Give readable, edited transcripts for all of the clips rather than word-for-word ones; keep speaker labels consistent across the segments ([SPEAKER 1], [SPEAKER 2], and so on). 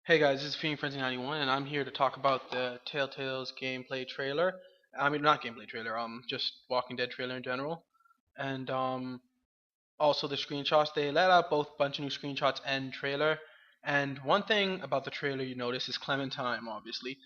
[SPEAKER 1] Hey guys, this is Fiend Frenzy 91, and I'm here to talk about the Telltale's gameplay trailer. I mean, not gameplay trailer, just Walking Dead trailer in general, and also the screenshots. They let out both a bunch of new screenshots and trailer. And one thing about the trailer you notice is Clementine, obviously.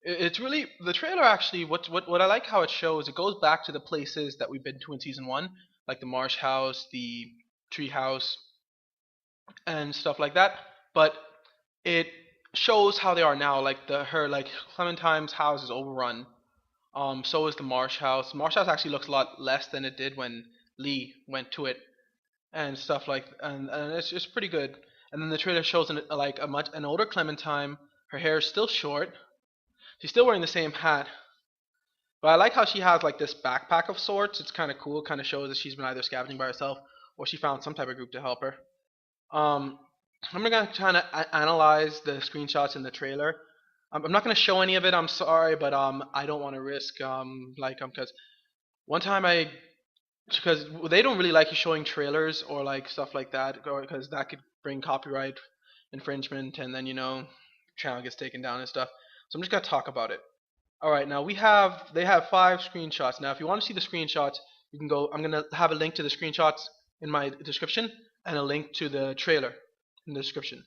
[SPEAKER 1] It's really the trailer actually. What I like how it shows. It goes back to the places that we've been to in season one, like the Marsh House, the Tree House, and stuff like that. But it shows how they are now. Like Clementine's house is overrun. So is the Marsh house. Marsh house actually looks a lot less than it did when Lee went to it and stuff and it's just pretty good. And then the trailer shows an older Clementine. Her hair is still short. She's still wearing the same hat. But I like how she has like this backpack of sorts. It's kind of cool. Kind of shows that she's been either scavenging by herself or she found some type of group to help her. Um, I'm gonna try to analyze the screenshots in the trailer. I'm not gonna show any of it. I'm sorry, but I don't want to risk because one time I because they don't really like you showing trailers or like stuff like that because that could bring copyright infringement and then channel gets taken down and stuff. So I'm just gonna talk about it. All right, now they have 5 screenshots. Now if you want to see the screenshots, you can go. I'm gonna have a link to the screenshots in my description and a link to the trailer in the description.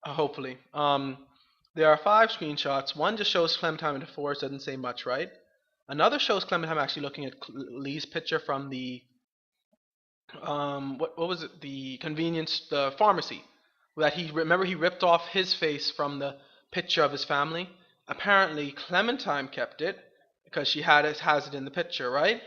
[SPEAKER 1] Hopefully. There are 5 screenshots. One just shows Clementine in the forest, doesn't say much, right? Another shows Clementine actually looking at Lee's picture from the what was it? The pharmacy. That he ripped off his face from the picture of his family. Apparently Clementine kept it because she has it in the picture, right?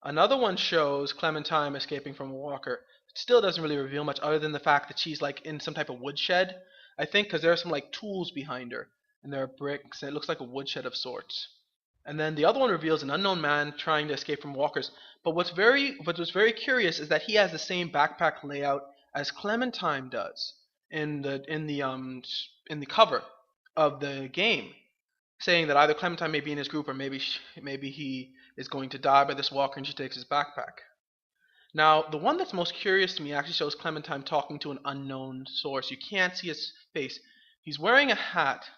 [SPEAKER 1] Another one shows Clementine escaping from a walker. It still doesn't really reveal much other than the fact that she's like in some type of woodshed. I think because there are some like tools behind her and there are bricks and it looks like a woodshed of sorts. And then the other one reveals an unknown man trying to escape from walkers. But what's very curious is that he has the same backpack layout as Clementine does in the cover of the game, saying that either Clementine may be in his group or maybe he is going to die by this walker and she takes his backpack. Now, the one that's most curious to me actually shows Clementine talking to an unknown source. You can't see his face. He's wearing a hat,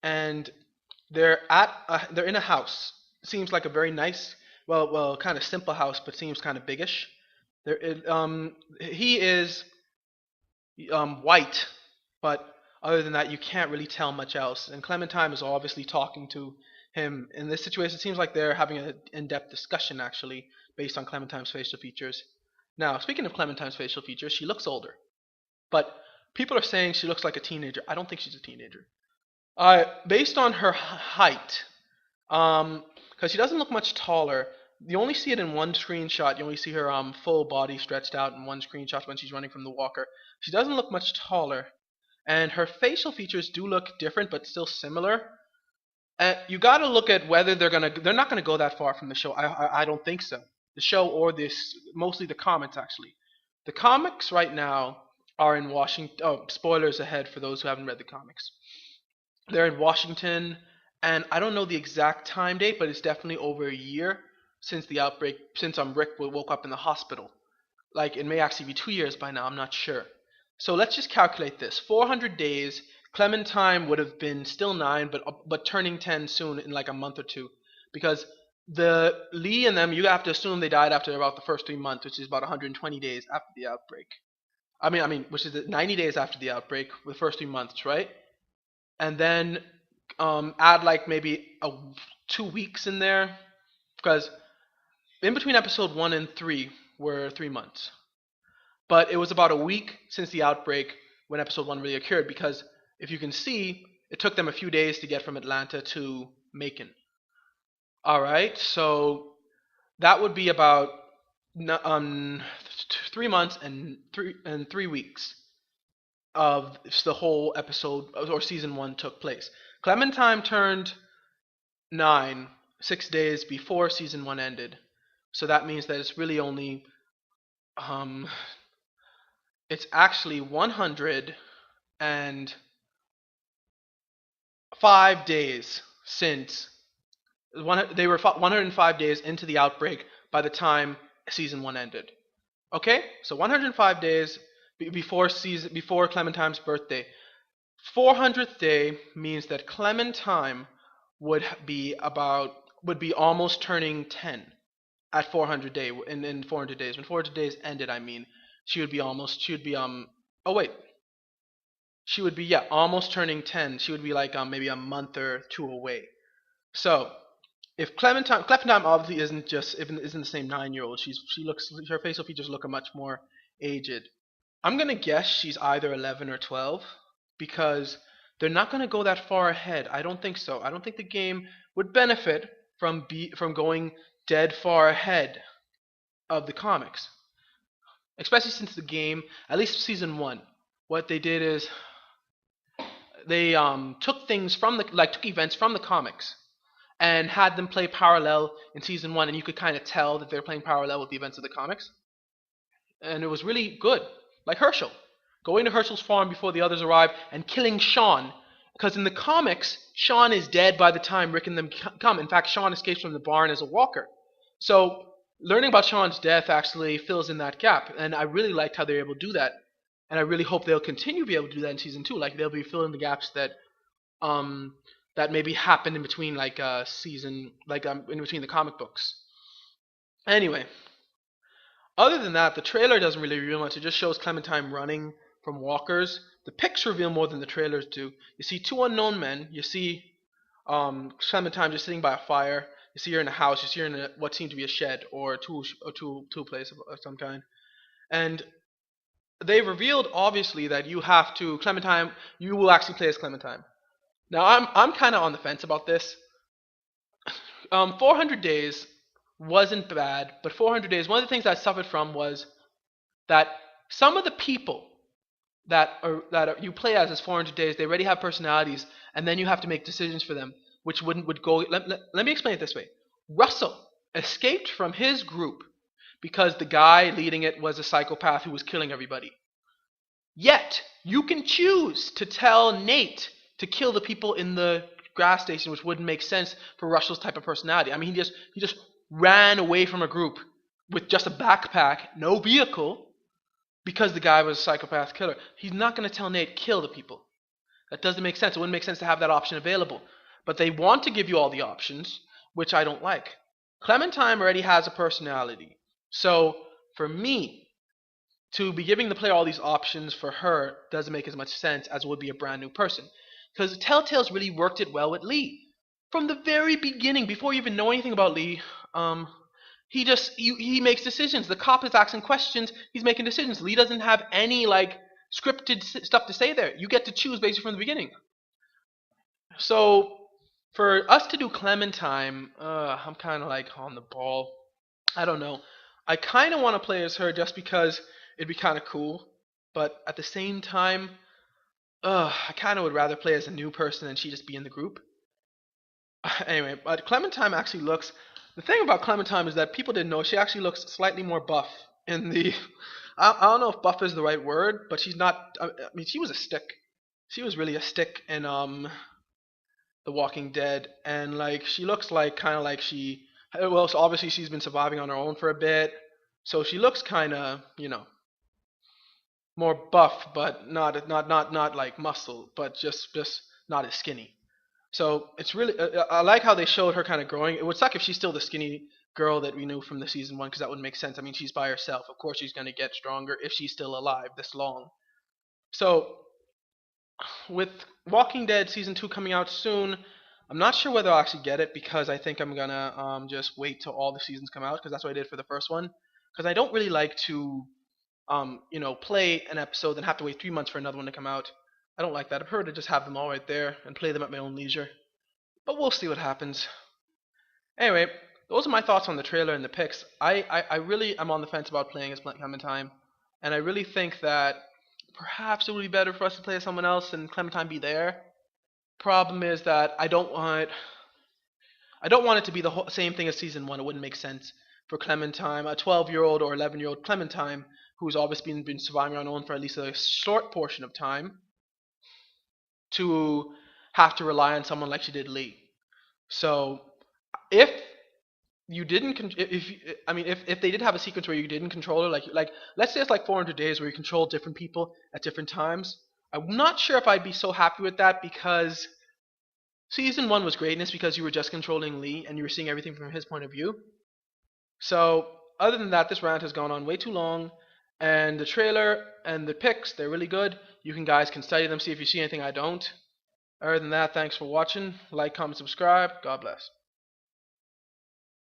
[SPEAKER 1] and they're in a house. Seems like a very nice, kind of simple house, but seems kind of biggish. He is white, but other than that, you can't really tell much else. And Clementine is obviously talking to him. In this situation, it seems like they're having an in-depth discussion, actually, based on Clementine's facial features. Now, speaking of Clementine's facial features, she looks older. But people are saying she looks like a teenager. I don't think she's a teenager. Based on her height, because she doesn't look much taller. You only see it in one screenshot. You only see her full body stretched out in one screenshot when she's running from the walker. She doesn't look much taller, and her facial features do look different, but still similar. You got to look at whether they're not gonna go that far from the show. I don't think so. The show or this mostly the comics actually. The comics right now are in Washington. Oh, spoilers ahead for those who haven't read the comics. They're in Washington, and I don't know the exact time date, but it's definitely over a year since the outbreak. Since Rick woke up in the hospital. Like it may actually be 2 years by now. I'm not sure. So let's just calculate this: 400 days. Clementine would have been still 9, but turning 10 soon in like a month or two, because the Lee and them, you have to assume they died after about the first 3 months, which is about 120 days after the outbreak. Which is 90 days after the outbreak, the first 3 months, right? And then add like maybe 2 weeks in there because in between episode 1 and 3 were 3 months, but it was about a week since the outbreak when episode 1 really occurred because if you can see, it took them a few days to get from Atlanta to Macon. All right, so that would be about 3 months and 3 weeks of the whole episode or season 1 took place. Clementine turned 9 6 days before season 1 ended, so that means that it's really only it's actually 105 days since they were 105 days into the outbreak by the time season 1 ended. Okay, so 105 days before Clementine's birthday. 400th day means that Clementine would be almost turning 10 at 400 days. When 400 days ended, I mean, she would be oh wait, she would be, yeah, almost turning 10. She would be like maybe a month or two away. So if Clementine obviously isn't the same 9-year-old. She looks Her facial features look a much more aged. I'm gonna guess she's either 11 or 12 because they're not gonna go that far ahead. I don't think so. I don't think the game would benefit from going dead far ahead of the comics, especially since the game, at least season one, what they did is they took things from the like took events from the comics and had them play parallel in season one, and you could kind of tell that they're playing parallel with the events of the comics, and it was really good. Like Herschel, going to Herschel's farm before the others arrive and killing Sean, because in the comics, Sean is dead by the time Rick and them come. In fact, Sean escapes from the barn as a walker. So learning about Sean's death actually fills in that gap, and I really liked how they were able to do that. And I really hope they'll continue to be able to do that in season two. Like they'll be filling the gaps um that maybe happened in between in between the comic books. Anyway, other than that, the trailer doesn't really reveal much. It just shows Clementine running from walkers. The pics reveal more than the trailers do. You see two unknown men. You see Clementine just sitting by a fire. You see her in a house. You see her in what seemed to be a shed or a tool place of some kind. And they revealed obviously that you will actually play as Clementine. Now I'm kind of on the fence about this. 400 days wasn't bad, but 400 days. One of the things I suffered from was that some of the people you play as 400 days, they already have personalities, and then you have to make decisions for them, which would go. Let me explain it this way. Russell escaped from his group because the guy leading it was a psychopath who was killing everybody. Yet you can choose to tell Nate to kill the people in the gas station, which wouldn't make sense for Russell's type of personality. I mean, he just ran away from a group with just a backpack, no vehicle, because the guy was a psychopath killer. He's not going to tell Nate kill the people. That doesn't make sense. It wouldn't make sense to have that option available. But they want to give you all the options, which I don't like. Clementine already has a personality. So for me, to be giving the player all these options for her doesn't make as much sense as it would be a brand new person. Because Telltale's really worked it well with Lee. From the very beginning, before you even know anything about Lee, he makes decisions. The cop is asking questions, he's making decisions. Lee doesn't have any scripted stuff to say there. You get to choose basically from the beginning. So for us to do Clementine, I'm kind of on the ball. I don't know. I kind of want to play as her just because it'd be kind of cool, but at the same time, I kind of would rather play as a new person and she just be in the group. Anyway, but Clementine actually looks. The thing about Clementine is that people didn't know she actually looks slightly more buff in the. I don't know if buff is the right word, but she's not. I mean, she was a stick. She was really a stick in The Walking Dead, and she looks kind of like she. Well, so obviously she's been surviving on her own for a bit, so she looks kind of more buff, but not like muscle, but just not as skinny. So it's really I like how they showed her kind of growing. It would suck if she's still the skinny girl that we knew from the season one, because that wouldn't make sense. I mean, she's by herself. Of course, she's going to get stronger if she's still alive this long. So with Walking Dead season two coming out soon, I'm not sure whether I'll actually get it because I think I'm gonna just wait till all the seasons come out because that's what I did for the first one. Because I don't really like to play an episode and have to wait 3 months for another one to come out. I don't like that. I prefer to just have them all right there and play them at my own leisure. But we'll see what happens. Anyway, those are my thoughts on the trailer and the pics. I really am on the fence about playing as Clementine, and I really think that perhaps it would be better for us to play as someone else and Clementine be there. Problem is that I don't want it to be the same thing as season one. It wouldn't make sense for Clementine, a 12-year-old or 11-year-old Clementine, who's obviously been surviving on her own for at least a short portion of time, to have to rely on someone like she did Lee. So if you didn't, if they did have a sequence where you didn't control her, like let's say it's like 400 days where you control different people at different times, I'm not sure if I'd be so happy with that because season one was greatness because you were just controlling Lee and you were seeing everything from his point of view. So other than that, this rant has gone on way too long, and the trailer and the pics, they're really good. You can guys can study them, see if you see anything I don't. Other than that, thanks for watching. Like, comment, subscribe. God bless.